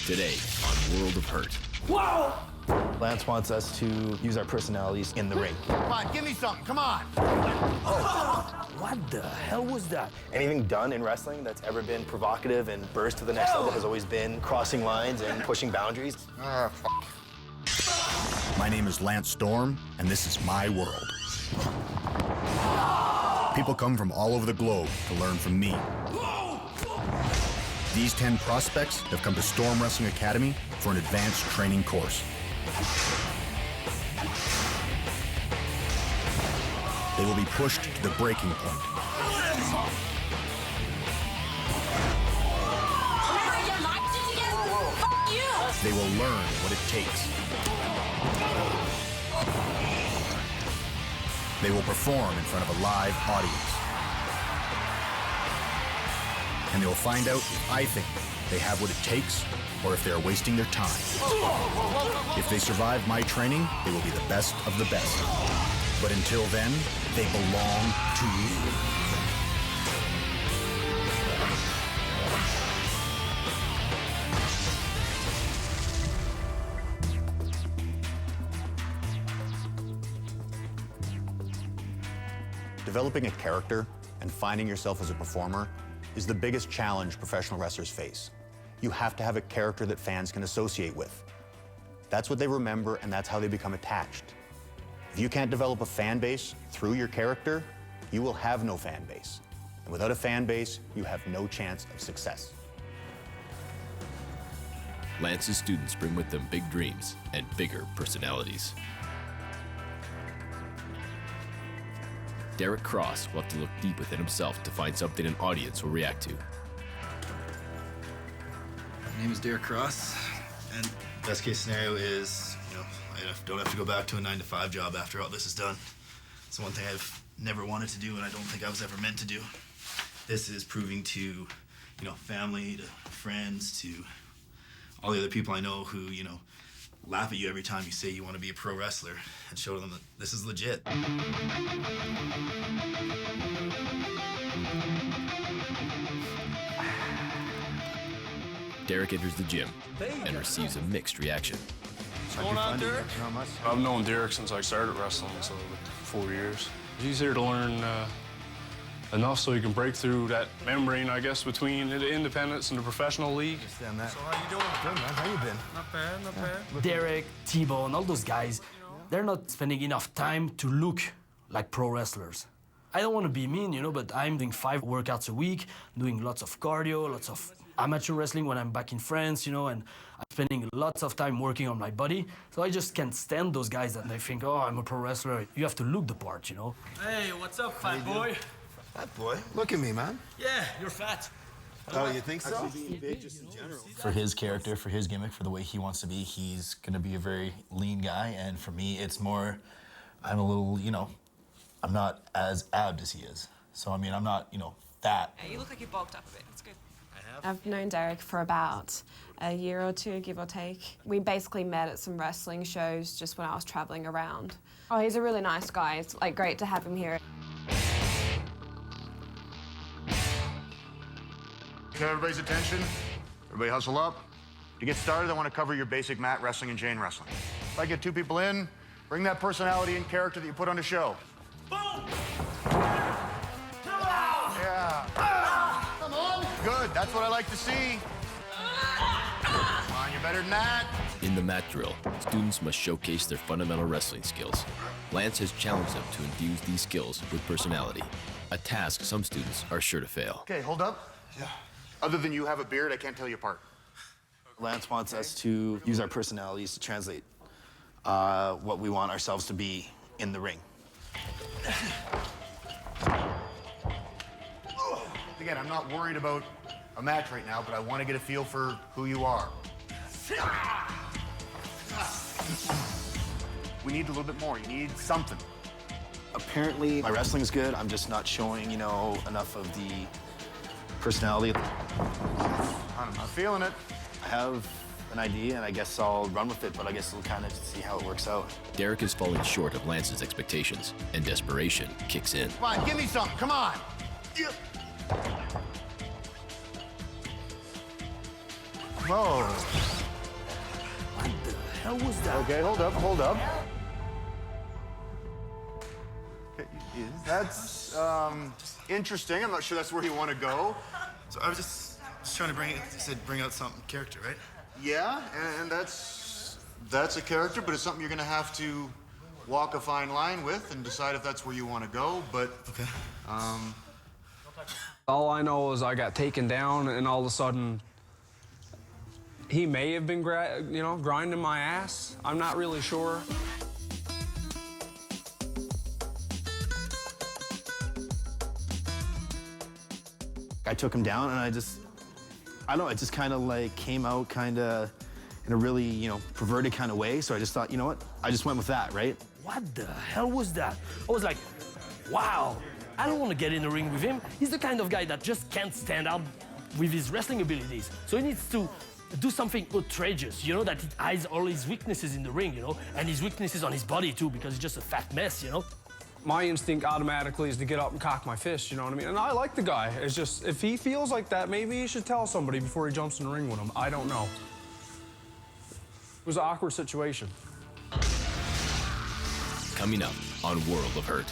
Today on World of Hurt. Whoa! Lance wants us to use our personalities in the ring. Come on, give me something, come on! What the hell was that? Anything done in wrestling that's ever been provocative and burst to the next level has always been crossing lines and pushing boundaries. My name is Lance Storm, and this is my world. People come from all over the globe to learn from me. These 10 prospects have come to Storm Wrestling Academy for an advanced training course. They will be pushed to the breaking point. They will learn what it takes. They will perform in front of a live audience. And they will find out if I think they have what it takes or if they are wasting their time. If they survive my training, they will be the best of the best. But until then, they belong to you. Developing a character and finding yourself as a performer is the biggest challenge professional wrestlers face. You have to have a character that fans can associate with. That's what they remember, and that's how they become attached. If you can't develop a fan base through your character, you will have no fan base. And without a fan base, you have no chance of success. Lance's students bring with them big dreams and bigger personalities. Derek Cross will have to look deep within himself to find something an audience will react to. My name is Derek Cross, and best case scenario is, I don't have to go back to a 9-to-5 job after all this is done. It's the one thing I've never wanted to do, and I don't think I was ever meant to do. This is proving to, family, to friends, to all the other people I know who, laugh at you every time you say you want to be a pro wrestler, and show them that this is legit. Derek enters the gym and receives a mixed reaction. What's going on, Derek? I've known Derek since I started wrestling, so 4 years. It's easier to learn enough so you can break through that membrane, I guess, between the independents and the professional league. Understand that. So how you doing? Good, man. How you been? Not bad, not bad. Derek, T-Bone, all those guys, they're not spending enough time to look like pro wrestlers. I don't want to be mean, but I'm doing 5 workouts a week, doing lots of cardio, lots of amateur wrestling when I'm back in France, and I'm spending lots of time working on my body. So I just can't stand those guys that they think, oh, I'm a pro wrestler. You have to look the part, Hey, what's up, fat boy? Fat boy, look at me, man. Yeah, you're fat. Oh, you think so? For his character, for his gimmick, for the way he wants to be, he's gonna be a very lean guy. And for me, it's more, I'm a little, I'm not as abbed as he is. So, I'm not, fat. You look like you bulked up a bit. It's good. I've known Derek for about a year or two, give or take. We basically met at some wrestling shows just when I was traveling around. Oh, he's a really nice guy. It's great to have him here. Okay, everybody's attention. Everybody hustle up. To get started, I want to cover your basic mat wrestling and chain wrestling. If I get 2 people in, bring that personality and character that you put on the show. Boom! Yeah. Come on. Good, that's what I like to see. Come on, you're better than that. In the mat drill, students must showcase their fundamental wrestling skills. Lance has challenged them to infuse these skills with personality, a task some students are sure to fail. Okay, hold up. Yeah. Other than you have a beard, I can't tell you apart. Lance wants us to use our personalities to translate what we want ourselves to be in the ring. Again, I'm not worried about a match right now, but I want to get a feel for who you are. We need a little bit more. You need something. Apparently, my wrestling's good. I'm just not showing, enough of the personality. I'm not feeling it. I have an idea, and I guess I'll run with it, but I guess we'll kind of see how it works out. Derek is falling short of Lance's expectations, and desperation kicks in. Come on, give me something, come on. Whoa. hell was that? Okay, hold up, hold up. Okay, that's interesting. I'm not sure that's where you want to go. So I was just trying to bring out some character, right? Yeah, and that's a character, but it's something you're going to have to walk a fine line with and decide if that's where you want to go. But Okay. All I know is I got taken down, and all of a sudden, he may have been, grinding my ass. I'm not really sure. I took him down, and I don't know, it just kind of like came out kind of in a really, perverted kind of way. So I just thought, you know what? I just went with that, right? What the hell was that? I was like, wow, I don't want to get in the ring with him. He's the kind of guy that just can't stand out with his wrestling abilities. So he needs to do something outrageous, that he hides all his weaknesses in the ring, and his weaknesses on his body too, because he's just a fat mess, My instinct automatically is to get up and cock my fist, you know what I mean? And I like the guy. It's just, if he feels like that, maybe he should tell somebody before he jumps in the ring with him. I don't know. It was an awkward situation. Coming up on World of Hurt.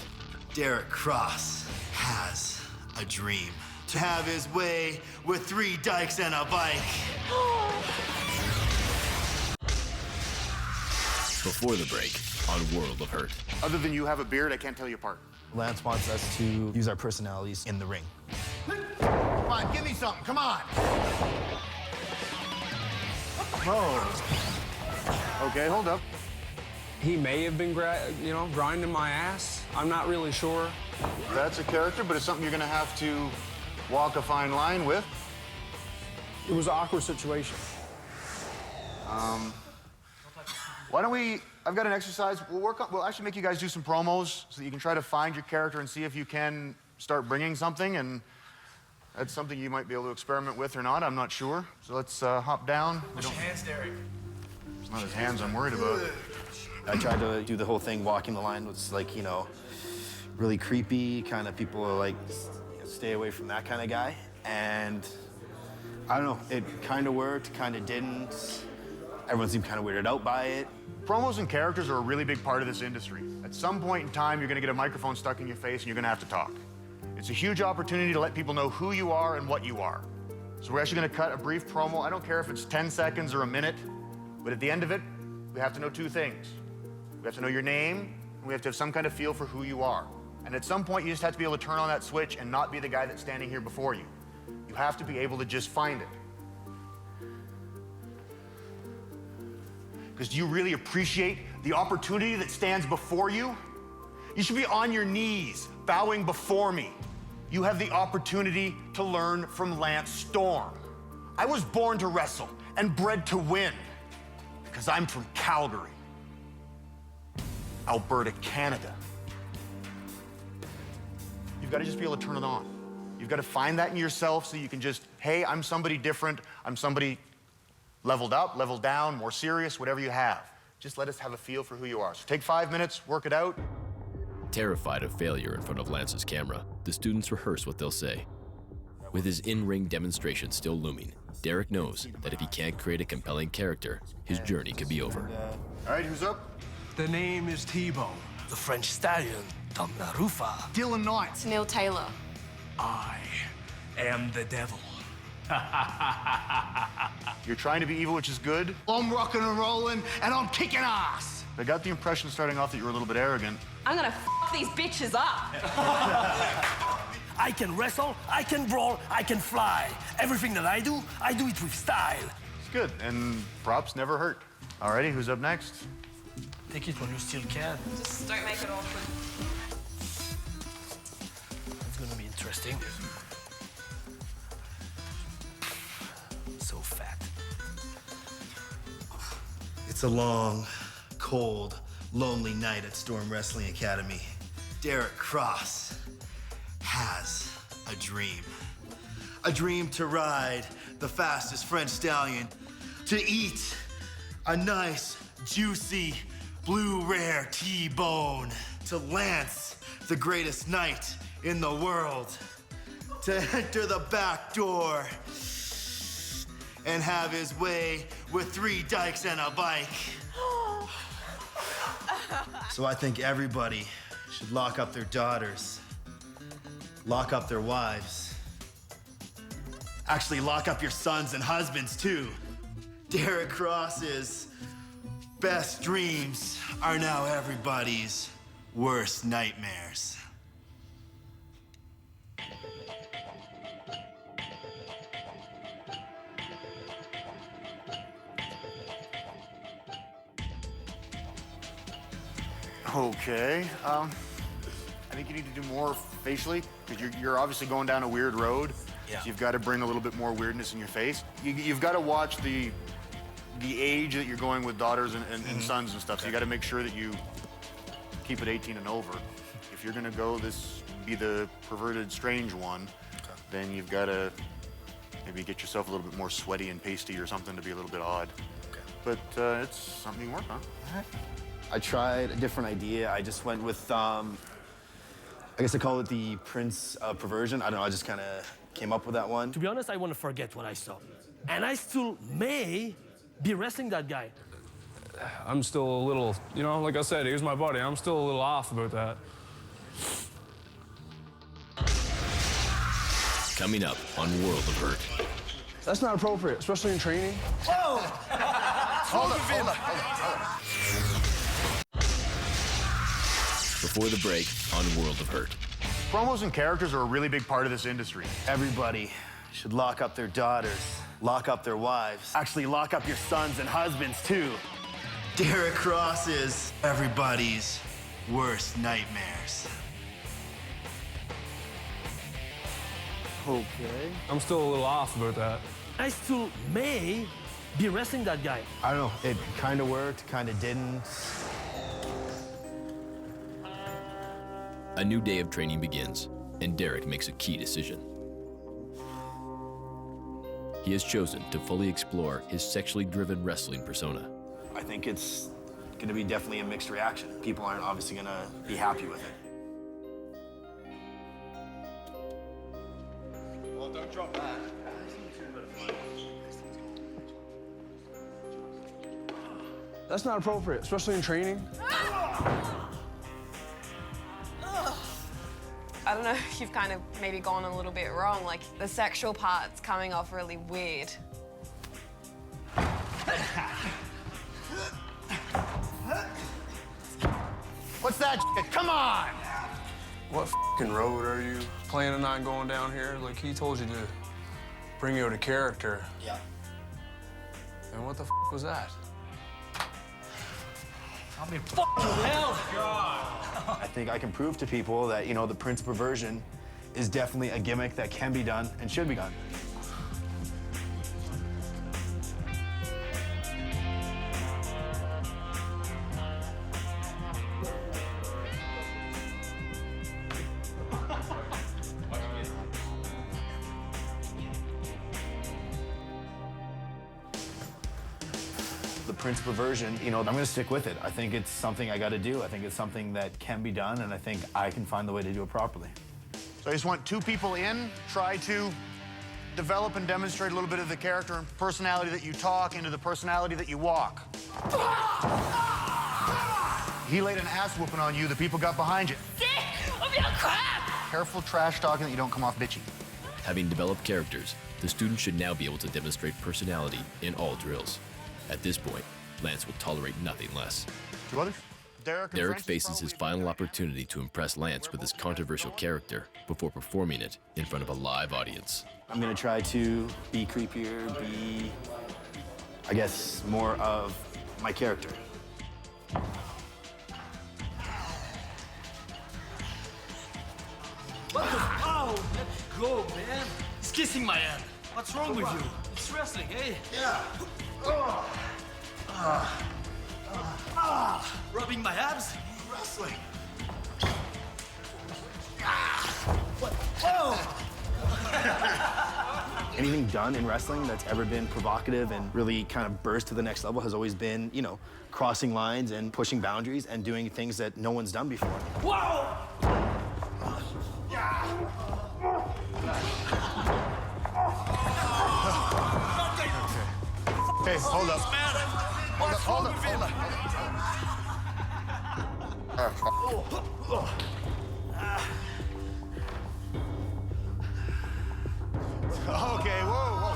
Derek Cross has a dream. To have his way with 3 dykes and a bike. Before the break on World of Hurt. other than you have a beard, I can't tell you apart. Lance wants us to use our personalities in the ring. Come on, give me something. Come on. Oh. Okay, hold up. He may have been, grinding my ass. I'm not really sure. That's a character, but it's something you're gonna have to walk a fine line with. It was an awkward situation. Why don't we, I've got an exercise. We'll actually make you guys do some promos so that you can try to find your character and see if you can start bringing something, and that's something you might be able to experiment with or not, I'm not sure. So let's hop down. Push your hands, Derek. It's not his hands I'm worried about. I tried to do the whole thing, walking the line was like, really creepy, kind of people are like, stay away from that kind of guy. And I don't know, it kind of worked, kind of didn't. Everyone seemed kind of weirded out by it. Promos and characters are a really big part of this industry. At some point in time, you're gonna get a microphone stuck in your face and you're gonna have to talk. It's a huge opportunity to let people know who you are and what you are. So we're actually gonna cut a brief promo. I don't care if it's 10 seconds or a minute, but at the end of it, we have to know two things. We have to know your name, and we have to have some kind of feel for who you are. And at some point, you just have to be able to turn on that switch and not be the guy that's standing here before you. You have to be able to just find it. Because do you really appreciate the opportunity that stands before you? You should be on your knees, bowing before me. You have the opportunity to learn from Lance Storm. I was born to wrestle and bred to win because I'm from Calgary, Alberta, Canada. You've got to just be able to turn it on. You've got to find that in yourself so you can just, hey, I'm somebody different. I'm somebody leveled up, leveled down, more serious, whatever you have. Just let us have a feel for who you are. So take 5 minutes, work it out. Terrified of failure in front of Lance's camera, the students rehearse what they'll say. With his in-ring demonstration still looming, Deryck knows that if he can't create a compelling character, his journey could be over. All right, who's up? The name is T-Bone. The French Stallion, Tom LaRufa. Dylan Knight. Neil Taylor. I am the devil. You're trying to be evil, which is good. I'm rocking and rolling, and I'm kicking ass. I got the impression starting off that you were a little bit arrogant. I'm gonna f these bitches up. I can wrestle, I can brawl, I can fly. Everything that I do it with style. It's good, and props never hurt. Alrighty, who's up next? Take it when you still can. Just don't make it awkward. It's gonna be interesting. So fat. It's a long, cold, lonely night at Storm Wrestling Academy. Derek Cross has a dream. A dream to ride the fastest French stallion, to eat a nice, juicy, blue rare T-bone, to lance the greatest knight in the world, to enter the back door and have his way with 3 dykes and a bike. So I think everybody should lock up their daughters, lock up their wives. Actually, lock up your sons and husbands, too. Derek Cross's best dreams are now everybody's worst nightmares. Okay, I think you need to do more facially, because you're obviously going down a weird road. Yeah. So you've got to bring a little bit more weirdness in your face. You've got to watch the age that you're going with daughters and sons and stuff. So you got to make sure that you keep it 18 and over. If you're gonna go be the perverted strange one, then you've got to maybe get yourself a little bit more sweaty and pasty or something to be a little bit odd. Okay. But it's something you can work on. All right. I tried a different idea. I just went with, I guess I call it the Prince of Perversion. I don't know, I just kind of came up with that one. To be honest, I want to forget what I saw. And I still may be wrestling that guy. I'm still a little, you know, like I said, here's my buddy. I'm still a little off about that. Coming up on World of Hurt. That's not appropriate, especially in training. Whoa! Hold up. Before the break on World of Hurt. Promos and characters are a really big part of this industry. Everybody should lock up their daughters, lock up their wives. Actually, lock up your sons and husbands, too. Derek Cross is everybody's worst nightmares. Okay. I'm still a little off about that. I still may be wrestling that guy. I don't know, it kind of worked, kind of didn't. A new day of training begins, and Deryck makes a key decision. He has chosen to fully explore his sexually driven wrestling persona. I think it's going to be definitely a mixed reaction. People aren't obviously going to be happy with it. Well, don't drop that. That's not appropriate, especially in training. I don't know if you've kind of maybe gone a little bit wrong. Like, the sexual part's coming off really weird. What's that shit? Come on! What f***ing road are you planning on going down here? Like, he told you to bring you out a character. Yeah. And what the f*** was that? I mean, fucking hell! I think I can prove to people that, you know, the Prince of Perversion is definitely a gimmick that can be done and should be done. The Prince of Perversion, you know, I'm gonna stick with it. I think it's something I gotta do. I think it's something that can be done, and I think I can find the way to do it properly. So I just want 2 people in, try to develop and demonstrate a little bit of the character and personality that you talk into the personality that you walk. He laid an ass whooping on you, the people got behind you. Sick of your crap! Careful trash talking that you don't come off bitchy. Having developed characters, the student should now be able to demonstrate personality in all drills. At this point, Lance will tolerate nothing less. 2 others? Deryck faces his final opportunity to impress Lance with his controversial character before performing it in front of a live audience. I'm gonna try to be creepier, be, I guess, more of my character. What the? Oh, let go, man. He's kissing my hand. What's wrong with you? It's wrestling, eh? Yeah. Rubbing my abs? Wrestling. What? Whoa! Anything done in wrestling that's ever been provocative and really kind of burst to the next level has always been, you know, crossing lines and pushing boundaries and doing things that no one's done before. Whoa! Okay, hold up. Hold up. Okay, whoa.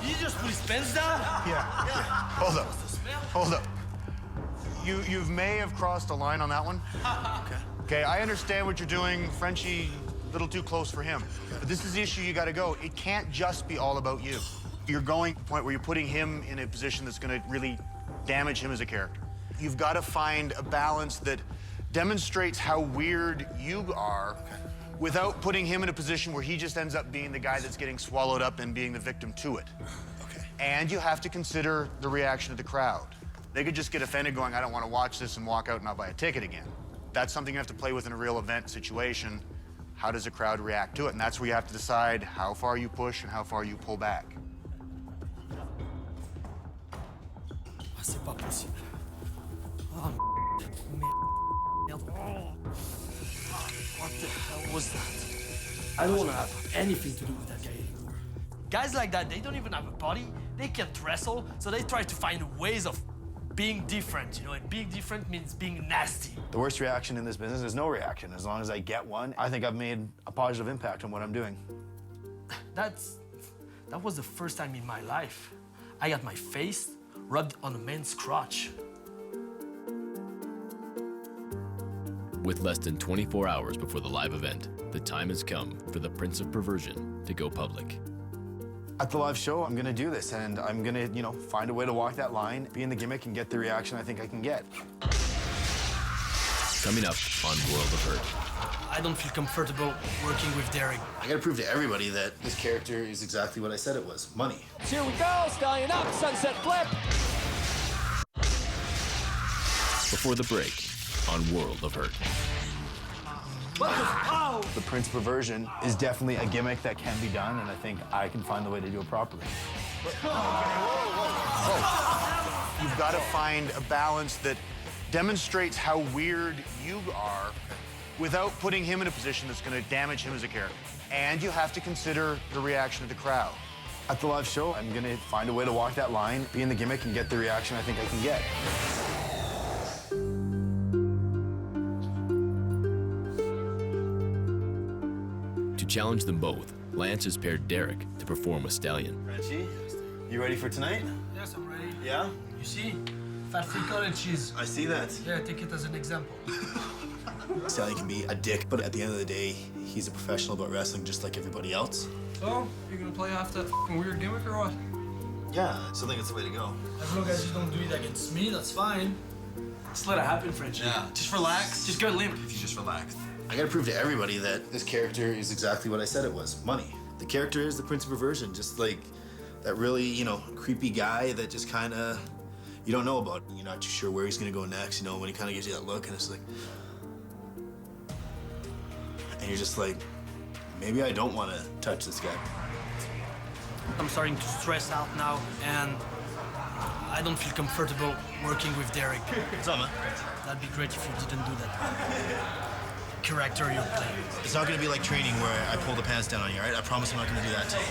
You just put his pants down? Yeah. Hold up. You may have crossed a line on that one. Okay, I understand what you're doing. Frenchie, a little too close for him. But this is the issue you gotta go. It can't just be all about you. You're going to the point where you're putting him in a position that's gonna really damage him as a character. You've got to find a balance that demonstrates how weird you are without putting him in a position where he just ends up being the guy that's getting swallowed up and being the victim to it. Okay. And you have to consider the reaction of the crowd. They could just get offended going, I don't want to watch this, and walk out and not buy a ticket again. That's something you have to play with in a real event situation. How does the crowd react to it? And that's where you have to decide how far you push and how far you pull back. C'est pas possible. Oh, merde. What the hell was that? I don't want to have anything to do with that guy anymore. Guys like that, they don't even have a body. They can't wrestle, so they try to find ways of being different, you know, and being different means being nasty. The worst reaction in this business is no reaction. As long as I get one, I think I've made a positive impact on what I'm doing. That was the first time in my life I got my face rubbed on a man's crotch. With less than 24 hours before the live event, the time has come for the Prince of Perversion to go public. At the live show, I'm gonna do this, and I'm gonna, find a way to walk that line, be in the gimmick, and get the reaction I think I can get. Coming up on World of Hurt. I don't feel comfortable working with Deryck. I gotta prove to everybody that this character is exactly what I said it was, money. Here we go, stallion up, sunset flip. Before the break on World of Hurt. The Prince of Perversion is definitely a gimmick that can be done, and I think I can find the way to do it properly. You've got to find a balance that demonstrates how weird you are without putting him in a position that's going to damage him as a character. And you have to consider the reaction of the crowd. At the live show, I'm gonna find a way to walk that line, be in the gimmick, and get the reaction I think I can get. To challenge them both, Lance has paired Deryck to perform with Stallion. Frenchie, you ready for tonight? Yes, I'm ready. Yeah? You see? Fat free cottage cheese. I see that. Yeah, take it as an example. Stallion can be a dick, but at the end of the day, he's a professional about wrestling just like everybody else. So, you're gonna play off that fucking weird gimmick or what? Yeah, I still think it's the way to go. As long as you don't do it against me, that's fine. Just let it happen, Frenchie. Yeah, just relax. Just go limp. If you just relax. I gotta prove to everybody that this character is exactly what I said it was, money. The character is the Prince of Perversion, just like that really, creepy guy that just kinda, you don't know about. You're not too sure where he's gonna go next, when he kinda gives you that look and it's like, and you're just like, maybe I don't wanna touch this guy. I'm starting to stress out now, and I don't feel comfortable working with Deryck. What's up, man? That'd be great if you didn't do that character you're playing. It's not gonna be like training where I pull the pants down on you, all right? I promise I'm not gonna do that to you,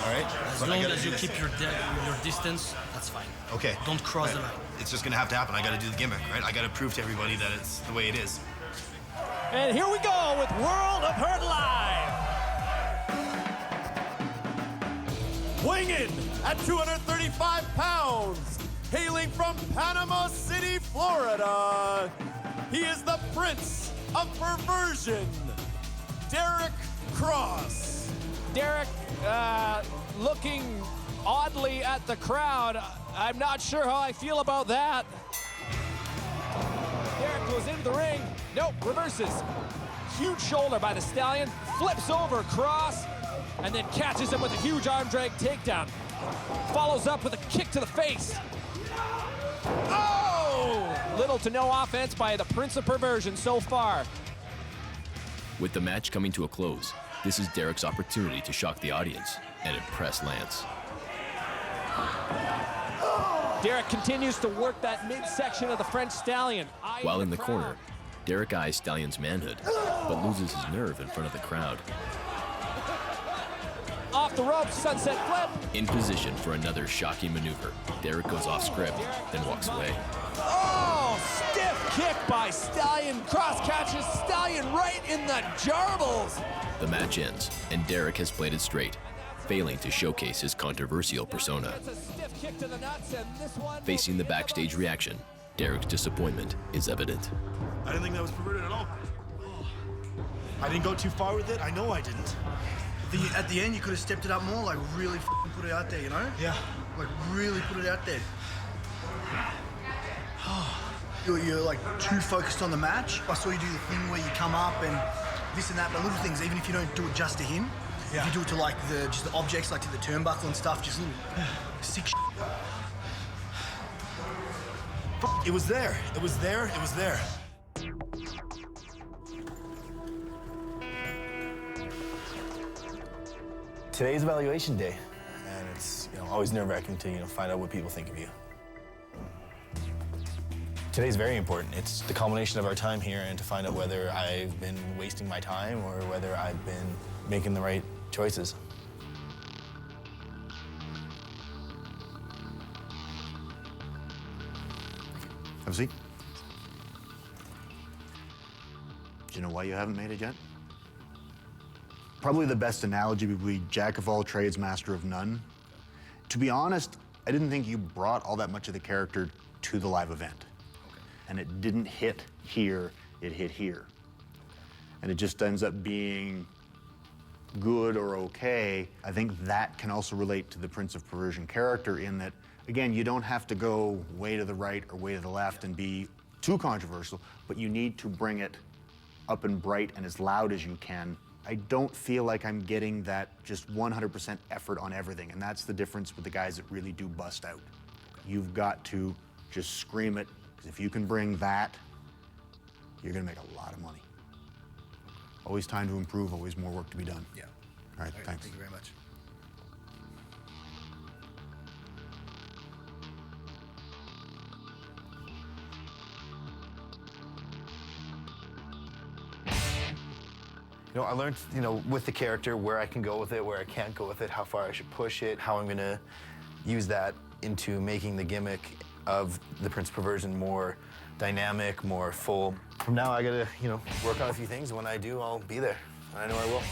all right? As long as you keep your distance, that's fine. Okay. Don't cross the line. It's just gonna have to happen. I gotta do the gimmick, right? I gotta prove to everybody that it's the way it is. And here we go with World of Hurt Live. Weighing in at 235 pounds, hailing from Panama City, Florida, he is the Prince of Perversion, Deryck Crosse. Deryck, looking oddly at the crowd. I'm not sure how I feel about that. Deryck goes into the ring. Nope, reverses. Huge shoulder by the Stallion, flips over Crosse, and then catches him with a huge arm drag takedown. Follows up with a kick to the face. Oh! Little to no offense by the Prince of Perversion so far. With the match coming to a close, this is Deryck's opportunity to shock the audience and impress Lance. Deryck continues to work that midsection of the French Stallion. While in the corner, Deryck eyes Stallion's manhood, but loses his nerve in front of the crowd. Off the ropes, sunset flip. In position for another shocking maneuver, Deryck goes off script, then walks away. Oh, stiff kick by Stallion. Cross catches Stallion right in the gerbils. The match ends, and Deryck has played it straight, failing to showcase his controversial persona. That's a stiff kick to the nuts, and this one... Facing the backstage reaction, Deryck's disappointment is evident. I didn't think that was perverted at all. I didn't go too far with it. I know I didn't. At the end, you could have stepped it up more, like really put it out there, you know? Yeah. Like really put it out there. You're like too focused on the match. I saw you do the thing where you come up and this and that, but little things, even if you don't do it just to him, if you do it to like just the objects, like to the turnbuckle and stuff, just little sick shit. It was there. It was there. It was there. Today's evaluation day, and it's always nerve-wracking to find out what people think of you. Today's very important. It's the culmination of our time here, and to find out whether I've been wasting my time or whether I've been making the right choices. Have a seat. Do you know why you haven't made it yet? Probably the best analogy would be jack of all trades, master of none. To be honest, I didn't think you brought all that much of the character to the live event. And it didn't hit here, it hit here. And it just ends up being good or okay. I think that can also relate to the Prince of Perversion character in that, again, you don't have to go way to the right or way to the left and be too controversial, but you need to bring it up and bright and as loud as you can. I don't feel like I'm getting that just 100% effort on everything, and that's the difference with the guys that really do bust out. You've got to just scream it, because if you can bring that, you're gonna make a lot of money. Always time to improve, always more work to be done. Yeah. All right, thanks. Thank you very much. I learned, with the character, where I can go with it, where I can't go with it, how far I should push it, how I'm gonna use that into making the gimmick of the Prince of Perversion more dynamic, more full. From now, I gotta, work on a few things, and when I do, I'll be there. I know I will.